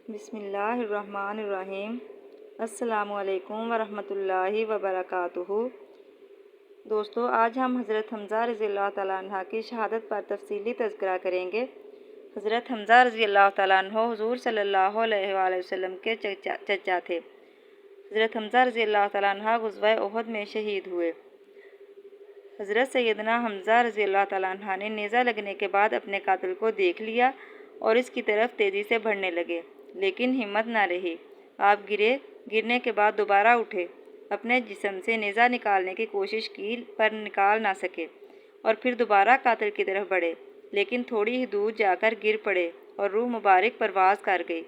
بسم اللہ الرحمن الرحیم۔ السلام علیکم ورحمۃ اللہ وبرکاتہ۔ دوستو، آج ہم حضرت حمزہ رضی اللہ تعالیٰ عنہ کی شہادت پر تفصیلی تذکرہ کریں گے۔ حضرت حمزہ رضی اللہ تعالیٰ عنہ حضور صلی اللہ علیہ وآلہ وسلم کے چچا تھے۔ حضرت حمزہ رضی اللہ تعالیٰ عنہ غزوہ احد میں شہید ہوئے۔ حضرت سیدنا حمزہ رضی اللہ تعالیٰ عنہ نے نیزہ لگنے کے بعد اپنے قاتل کو دیکھ لیا اور اس کی طرف تیزی سے بڑھنے لگے، لیکن ہمت نہ رہی۔ آپ گرنے کے بعد دوبارہ اٹھے، اپنے جسم سے نیزہ نکالنے کی کوشش کی پر نکال نہ سکے، اور پھر دوبارہ قاتل کی طرف بڑھے، لیکن تھوڑی ہی دور جا کر گر پڑے اور روح مبارک پرواز کر گئی۔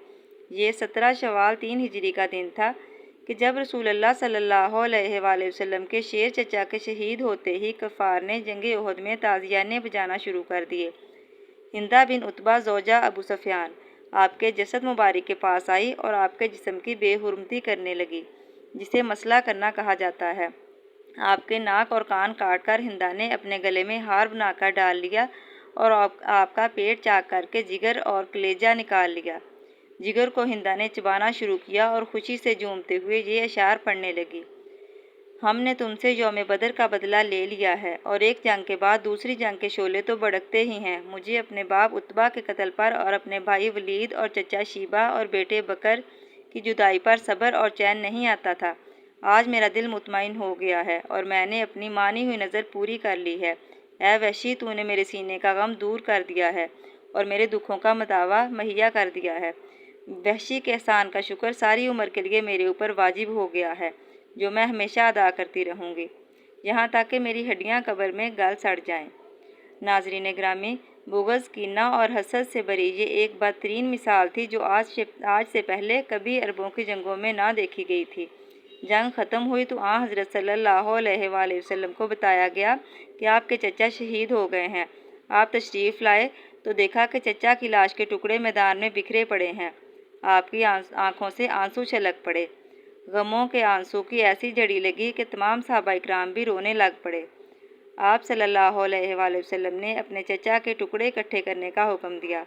یہ 17 شوال 3 ہجری کا دن تھا کہ جب رسول اللہ صلی اللہ علیہ وآلہ وسلم کے شیر چچا کے شہید ہوتے ہی کفار نے جنگ احد میں تازیانے بجانا شروع کر دیے۔ ہندہ بن عتبہ زوجہ ابو سفیان آپ کے جسد مبارک کے پاس آئی اور آپ کے جسم کی بے حرمتی کرنے لگی، جسے مسئلہ کرنا کہا جاتا ہے۔ آپ کے ناک اور کان کاٹ کر ہندہ نے اپنے گلے میں ہار بنا کر ڈال لیا اور آپ کا پیٹ چاک کر کے جگر اور کلیجہ نکال لیا۔ جگر کو ہندہ نے چبانا شروع کیا اور خوشی سے جھومتے ہوئے یہ اشعار پڑھنے لگی: ہم نے تم سے یوم بدر کا بدلہ لے لیا ہے، اور ایک جنگ کے بعد دوسری جنگ کے شعلے تو بھڑکتے ہی ہیں۔ مجھے اپنے باپ عتبہ کے قتل پر اور اپنے بھائی ولید اور چچا شیبہ اور بیٹے بکر کی جدائی پر صبر اور چین نہیں آتا تھا۔ آج میرا دل مطمئن ہو گیا ہے اور میں نے اپنی مانی ہوئی نظر پوری کر لی ہے۔ اے وحشی، تو نے میرے سینے کا غم دور کر دیا ہے اور میرے دکھوں کا مداوا مہیا کر دیا ہے۔ وحشی کے احسان کا شکر ساری عمر کے لیے میرے اوپر واجب ہو گیا ہے، جو میں ہمیشہ ادا کرتی رہوں گی، یہاں تک کہ میری ہڈیاں قبر میں گل سڑ جائیں۔ ناظرین گرامی، بغض، کینہ اور حسد سے بری یہ ایک بدترین مثال تھی جو آج سے پہلے کبھی عربوں کی جنگوں میں نہ دیکھی گئی تھی۔ جنگ ختم ہوئی تو حضرت صلی اللہ علیہ وآلہ وسلم کو بتایا گیا کہ آپ کے چچا شہید ہو گئے ہیں۔ آپ تشریف لائے تو دیکھا کہ چچا کی لاش کے ٹکڑے میدان میں بکھرے پڑے ہیں۔ آپ کی آنکھوں سے آنسو چھلک پڑے۔ غموں کے آنسو کی ایسی جھڑی لگی کہ تمام صحابہ اکرام بھی رونے لگ پڑے۔ آپ صلی اللہ علیہ وآلہ وسلم نے اپنے چچا کے ٹکڑے اکٹھے کرنے کا حکم دیا۔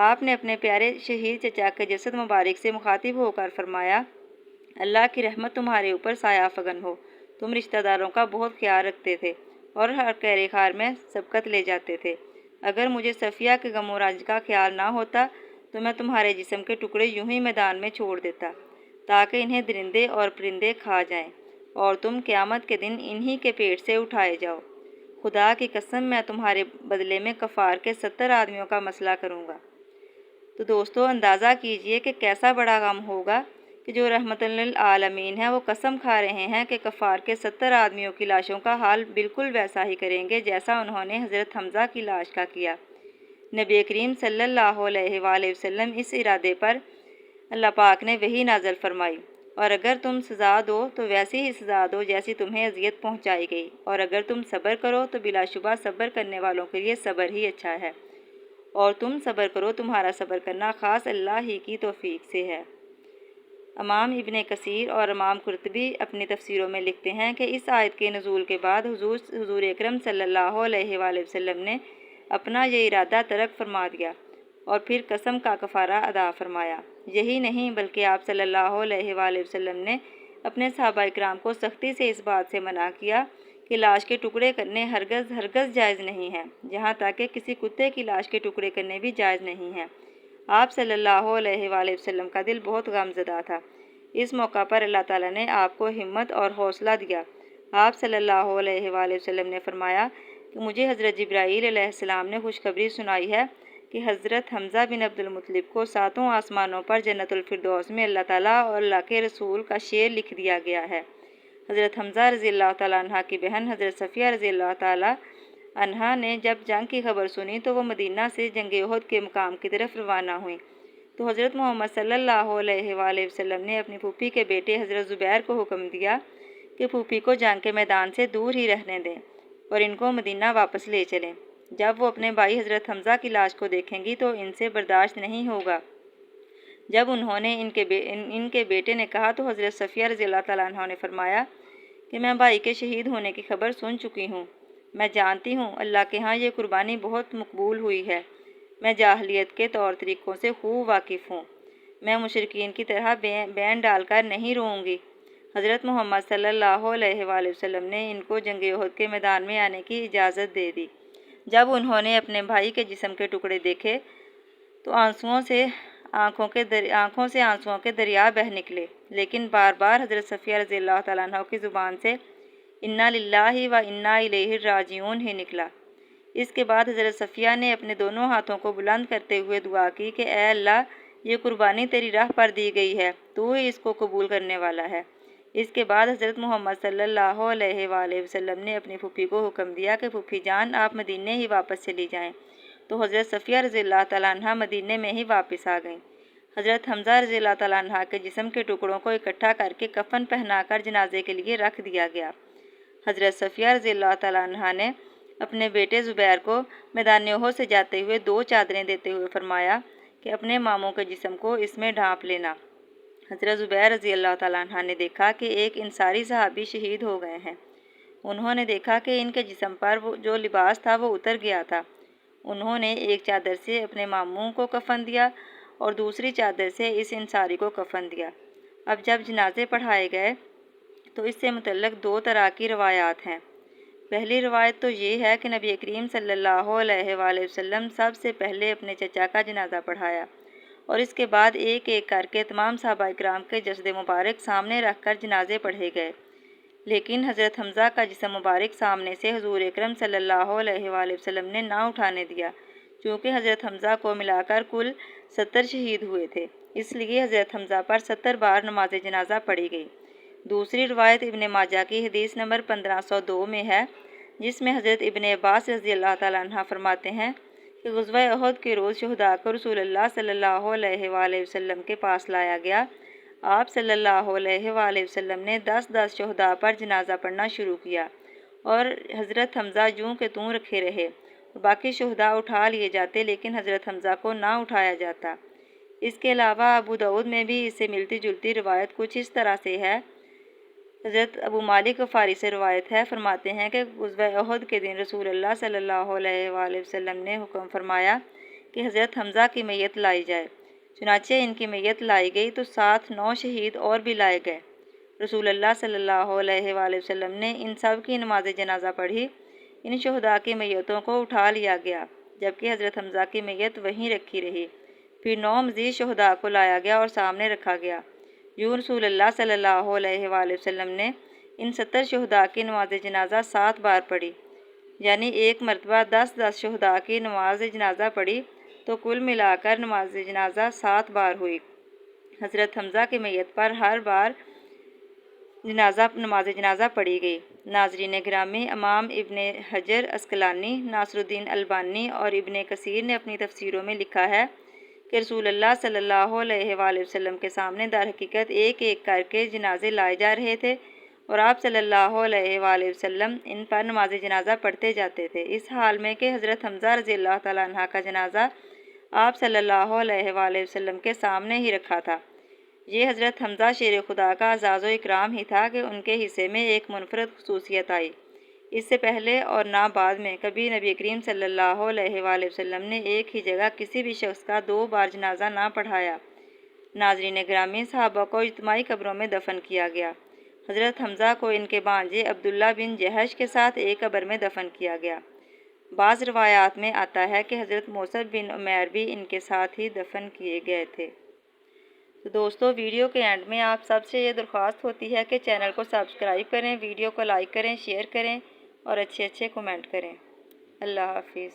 آپ نے اپنے پیارے شہید چچا کے جسد مبارک سے مخاطب ہو کر فرمایا: اللہ کی رحمت تمہارے اوپر سایہ فگن ہو۔ تم رشتہ داروں کا بہت خیال رکھتے تھے اور ہر خیر خار میں سبقت لے جاتے تھے۔ اگر مجھے صفیہ کے غم و رنج کا خیال نہ ہوتا تو میں تمہارے جسم کے ٹکڑے یوں ہی میدان میں چھوڑ دیتا، تاکہ انہیں درندے اور پرندے کھا جائیں اور تم قیامت کے دن انہی کے پیٹ سے اٹھائے جاؤ۔ خدا کی قسم، میں تمہارے بدلے میں کفار کے 70 آدمیوں کا مسئلہ کروں گا۔ تو دوستو، اندازہ کیجئے کہ کیسا بڑا غم ہوگا کہ جو رحمت للعالمین ہیں وہ قسم کھا رہے ہیں کہ کفار کے 70 آدمیوں کی لاشوں کا حال بالکل ویسا ہی کریں گے جیسا انہوں نے حضرت حمزہ کی لاش کا کیا۔ نبی کریم صلی اللہ علیہ وآلہ وسلم اس ارادے پر اللہ پاک نے وحی نازل فرمائی: اور اگر تم سزا دو تو ویسی ہی سزا دو جیسی تمہیں اذیت پہنچائی گئی، اور اگر تم صبر کرو تو بلا شبہ صبر کرنے والوں کے لیے صبر ہی اچھا ہے، اور تم صبر کرو، تمہارا صبر کرنا خاص اللہ ہی کی توفیق سے ہے۔ امام ابن کثیر اور امام قرطبی اپنی تفسیروں میں لکھتے ہیں کہ اس آیت کے نزول کے بعد حضور اکرم صلی اللہ علیہ وآلہ وسلم نے اپنا یہ ارادہ ترک فرما دیا اور پھر قسم کا کفارہ ادا فرمایا۔ یہی نہیں بلکہ آپ صلی اللہ علیہ وآلہ وسلم نے اپنے صحابہ اکرام کو سختی سے اس بات سے منع کیا کہ لاش کے ٹکڑے کرنے ہرگز جائز نہیں ہیں، یہاں تک کہ کسی کتے کی لاش کے ٹکڑے کرنے بھی جائز نہیں ہیں۔ آپ صلی اللہ علیہ وآلہ وسلم کا دل بہت غم زدہ تھا۔ اس موقع پر اللہ تعالیٰ نے آپ کو ہمت اور حوصلہ دیا۔ آپ صلی اللہ علیہ وآلہ وسلم نے فرمایا کہ مجھے حضرت جبرائیل علیہ السلام نے خوشخبری سنائی ہے کہ حضرت حمزہ بن عبد المطلب کو 7 آسمانوں پر جنت الفردوس میں اللہ تعالیٰ اور اللہ کے رسول کا شعر لکھ دیا گیا ہے۔ حضرت حمزہ رضی اللہ تعالیٰ عنہ کی بہن حضرت صفیہ رضی اللہ تعالیٰ عنہ نے جب جنگ کی خبر سنی تو وہ مدینہ سے جنگ احد کے مقام کی طرف روانہ ہوئیں، تو حضرت محمد صلی اللہ علیہ وآلہ وسلم نے اپنی پھوپھی کے بیٹے حضرت زبیر کو حکم دیا کہ پھوپھی کو جنگ کے میدان سے دور ہی رہنے دیں اور ان کو مدینہ واپس لے چلیں۔ جب وہ اپنے بھائی حضرت حمزہ کی لاش کو دیکھیں گی تو ان سے برداشت نہیں ہوگا۔ جب انہوں نے ان کے بیٹے نے کہا تو حضرت صفیہ رضی اللہ تعالیٰ عنہ نے فرمایا کہ میں بھائی کے شہید ہونے کی خبر سن چکی ہوں۔ میں جانتی ہوں اللہ کے ہاں یہ قربانی بہت مقبول ہوئی ہے۔ میں جاہلیت کے طور طریقوں سے خوب واقف ہوں۔ میں مشرکین کی طرح بین ڈال کر نہیں روؤں گی۔ حضرت محمد صلی اللہ علیہ وآلہ وسلم نے ان کو جنگ احد کے میدان میں آنے کی اجازت دے دی۔ جب انہوں نے اپنے بھائی کے جسم کے ٹکڑے دیکھے تو آنسوؤں سے آنسوؤں کے دریا بہہ نکلے، لیکن بار بار حضرت صفیہ رضی اللہ تعالیٰ عنہ کی زبان سے انا للہ و انا الیہ راجعون ہی نکلا۔ اس کے بعد حضرت صفیہ نے اپنے دونوں ہاتھوں کو بلند کرتے ہوئے دعا کی کہ اے اللہ، یہ قربانی تیری راہ پر دی گئی ہے، تو ہی اس کو قبول کرنے والا ہے۔ اس کے بعد حضرت محمد صلی اللہ علیہ وآلہ وسلم نے اپنی پھوپھی کو حکم دیا کہ پھوپھی جان آپ مدینے ہی واپس چلی جائیں، تو حضرت صفیہ رضی اللہ تعالیٰ عنہ مدینے میں ہی واپس آ گئیں۔ حضرت حمزہ رضی اللہ تعالیٰ عنہ کے جسم کے ٹکڑوں کو اکٹھا کر کے کفن پہنا کر جنازے کے لیے رکھ دیا گیا۔ حضرت صفیہ رضی اللہ تعالیٰ عنہ نے اپنے بیٹے زبیر کو میدان احد سے جاتے ہوئے 2 چادریں دیتے ہوئے فرمایا کہ اپنے ماموں کے جسم کو اس میں ڈھانپ لینا۔ حضرت زبیر رضی اللہ تعالیٰ عنہ نے دیکھا کہ ایک انصاری صحابی شہید ہو گئے ہیں۔ انہوں نے دیکھا کہ ان کے جسم پر جو لباس تھا وہ اتر گیا تھا۔ انہوں نے ایک چادر سے اپنے ماموں کو کفن دیا اور دوسری چادر سے اس انصاری کو کفن دیا۔ اب جب جنازے پڑھائے گئے تو اس سے متعلق 2 طرح کی روایات ہیں۔ پہلی روایت تو یہ ہے کہ نبی کریم صلی اللہ علیہ وآلہ وسلم سب سے پہلے اپنے چچا کا جنازہ پڑھایا اور اس کے بعد ایک ایک کر کے تمام صحابہ کرام کے جسد مبارک سامنے رکھ کر جنازے پڑھے گئے، لیکن حضرت حمزہ کا جسم مبارک سامنے سے حضور اکرم صلی اللہ علیہ وآلہ وسلم نے نہ اٹھانے دیا، چونکہ حضرت حمزہ کو ملا کر کل 70 شہید ہوئے تھے، اس لیے حضرت حمزہ پر 70 بار نماز جنازہ پڑھی گئی۔ دوسری روایت ابن ماجہ کی حدیث نمبر 1502 میں ہے، جس میں حضرت ابن عباس رضی اللہ تعالیٰ عنہ فرماتے ہیں کہ غزوہ احد کے روز شہداء کو رسول اللہ صلی اللہ علیہ وآلہ وسلم کے پاس لایا گیا۔ آپ صلی اللہ علیہ وآلہ وسلم نے 10 شہداء پر جنازہ پڑھنا شروع کیا اور حضرت حمزہ یوں کہ توں رکھے رہے اور باقی شہداء اٹھا لیے جاتے، لیکن حضرت حمزہ کو نہ اٹھایا جاتا۔ اس کے علاوہ ابو داؤد میں بھی اس سے ملتی جلتی روایت کچھ اس طرح سے ہے۔ حضرت ابو مالک غفاری سے روایت ہے، فرماتے ہیں کہ غزوہ احد کے دن رسول اللہ صلی اللہ علیہ وآلہ وسلم نے حکم فرمایا کہ حضرت حمزہ کی میت لائی جائے۔ چنانچہ ان کی میت لائی گئی تو ساتھ 9 شہید اور بھی لائے گئے۔ رسول اللہ صلی اللہ علیہ وآلہ وسلم نے ان سب کی نماز جنازہ پڑھی۔ ان شہداء کی میتوں کو اٹھا لیا گیا، جبکہ حضرت حمزہ کی میت وہیں رکھی رہی۔ پھر 9 مزید شہداء کو لایا گیا اور سامنے رکھا گیا۔ یوں رسول اللہ صلی اللہ علیہ وآلہ وسلم نے ان 70 شہداء کی نماز جنازہ 7 بار پڑھی، یعنی ایک مرتبہ 10 شہداء کی نماز جنازہ پڑھی تو کل ملا کر نماز جنازہ 7 بار ہوئی۔ حضرت حمزہ کی میت پر ہر بار نماز جنازہ پڑھی گئی۔ ناظرین گرامی، امام ابن حجر عسقلانی، ناصر الدین البانی اور ابن کثیر نے اپنی تفسیروں میں لکھا ہے کہ رسول اللہ صلی اللہ علیہ وآلہ وسلم کے سامنے در حقیقت ایک ایک کر کے جنازے لائے جا رہے تھے اور آپ صلی اللہ علیہ وآلہ وسلم ان پر نماز جنازہ پڑھتے جاتے تھے، اس حال میں کہ حضرت حمزہ رضی اللہ تعالیٰ عنہ کا جنازہ آپ صلی اللہ علیہ وآلہ وسلم کے سامنے ہی رکھا تھا۔ یہ حضرت حمزہ شیر خدا کا اعزاز و اکرام ہی تھا کہ ان کے حصے میں ایک منفرد خصوصیت آئی۔ اس سے پہلے اور نہ بعد میں کبھی نبی کریم صلی اللہ علیہ وآلہ وسلم نے ایک ہی جگہ کسی بھی شخص کا 2 بار جنازہ نہ پڑھایا۔ ناظرین گرامی، صحابہ کو اجتماعی قبروں میں دفن کیا گیا۔ حضرت حمزہ کو ان کے بھانجے عبداللہ بن جہش کے ساتھ ایک قبر میں دفن کیا گیا۔ بعض روایات میں آتا ہے کہ حضرت موسیٰ بن عمیر بھی ان کے ساتھ ہی دفن کیے گئے تھے۔ تو دوستو، ویڈیو کے اینڈ میں آپ سب سے یہ درخواست ہوتی ہے کہ چینل کو سبسکرائب کریں، ویڈیو کو لائک کریں، شیئر کریں اور اچھے کمنٹ کریں۔ اللہ حافظ۔